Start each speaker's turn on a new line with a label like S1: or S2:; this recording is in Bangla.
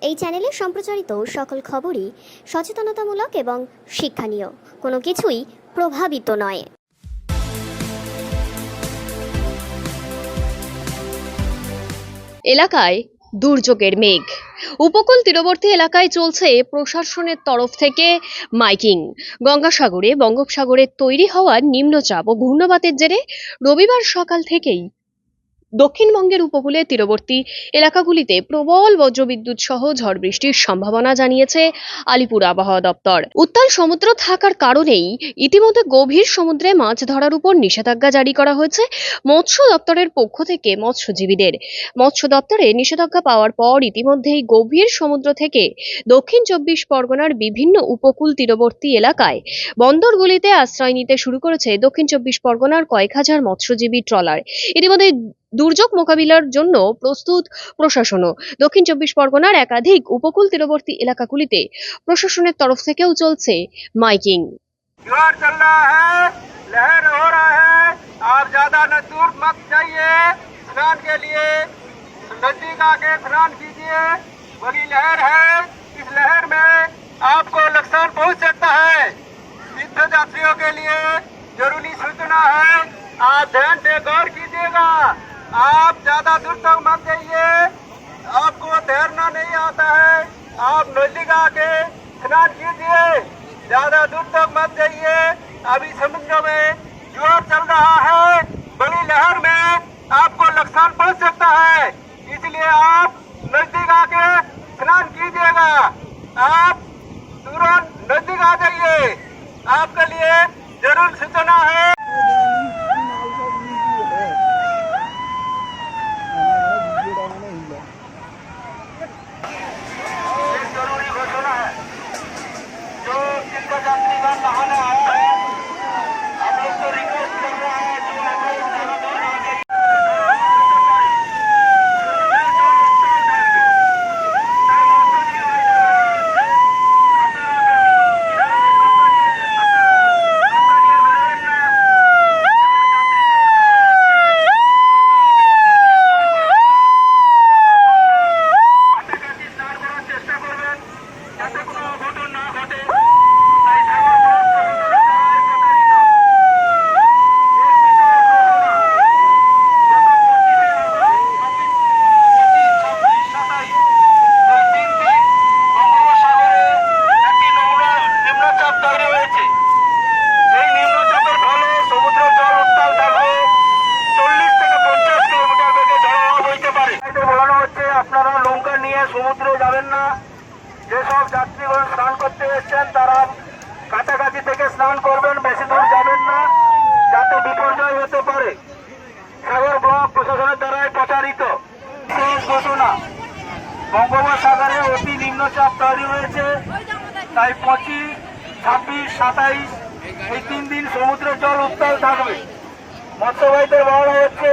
S1: এই চ্যানেলে সম্প্রচারিত সকল খবরই সচেতনতামূলক এবং শিক্ষণীয়, কোনো কিছুই প্রভাবিত নয়।
S2: এলাকায় দুর্যোগের মেঘ। উপকূল তীরবর্তী এলাকায় চলছে প্রশাসনের তরফ থেকে মাইকিং। গঙ্গাসাগরে বঙ্গোপসাগরে তৈরি হওয়া নিম্নচাপ ও ঘূর্ণিবাতের জেরে রবিবার সকাল থেকেই দক্ষিণবঙ্গের উপকূলে তীরবর্তী এলাকাগুলিতে প্রবল বজ্রবিদ্যুৎ সহ ঝড় বৃষ্টির সম্ভাবনা জানিয়েছে আলিপুর আবহাওয়া দপ্তর। উত্তাল সমুদ্র থাকার কারণেই ইতিমধ্যে গভীর সমুদ্রে মাছ ধরার উপর নিষেধাজ্ঞা জারি করা হয়েছে মৎস্য দপ্তরের পক্ষ থেকে মৎস্যজীবীদের। মৎস্য দপ্তরে নিষেধাজ্ঞা পাওয়ার পর ইতিমধ্যেই গভীর সমুদ্র থেকে দক্ষিণ 24 পরগনার বিভিন্ন উপকূল তীরবর্তী এলাকায় বন্দরগুলিতে আশ্রয় নিতে শুরু করেছে দক্ষিণ 24 পরগনার কয়েক হাজার মৎস্যজীবী ট্রলার। ইতিমধ্যে দুর্যোগ মোকাবিলার জন্য প্রস্তুত প্রশাসনও। দক্ষিণ 24 পরগনার একাধিক উপকূল তীরবর্তী এলাকাগুলিতে প্রশাসনের তরফ থেকেও চলছে মাইকিং।
S3: जोर चल रहा है, लहर हो रहा है, आप ज्यादा न दूर मत जाइए। स्नान के लिए नजदीक आके स्नान कीजिए। बड़ी लहर है, इस लहर में आपको नुकसान पहुंच सकता है। तीर्थ यात्रियों के लिए जरूरी सूचना है, आप ध्यान से गौर कीजिएगा। आप ज्यादा दूर तक मत जाइए, आपको तैरना नहीं आता है, आप नजदीक आके स्नान कीजिए। ज्यादा दूर तक मत जाइए। अभी समुद्र में जोर चल रहा है, बड़ी लहर में आपको नुकसान पहुंच सकता है, इसलिए आप नजदीक आके स्नान कीजिएगा। आप तुरंत नजदीक आ जाइए, आपके लिए जरूर सूचना है। जरूरी घोषणा है, जो जिनका यात्रीगण नहाने आए हैं, हम लोग तो रिक्वेस्ट कर रहे हैं जो लोग जरा दूर आ जाइए। আপনারা নৌকা নিয়ে সমুদ্রে যাবেন না। যেসব যাত্রীগণ স্নান করতে এসেছেন তারা কাছাকাছি থেকে স্নান করবেন, বেশি দূর যাবেন না, যাতে বিপর্যয় হতে পারে। সাগর ব্লক প্রশাসনের দ্বারা প্রচারিত শেষ ঘোষণা, বঙ্গোপসাগরে অতি নিম্নচাপ তৈরি হয়েছে, তাই 25, 26, 27 এই 3 দিন সমুদ্রের জল উত্তাল থাকবে। মৎস্যবাহীদের বলা হচ্ছে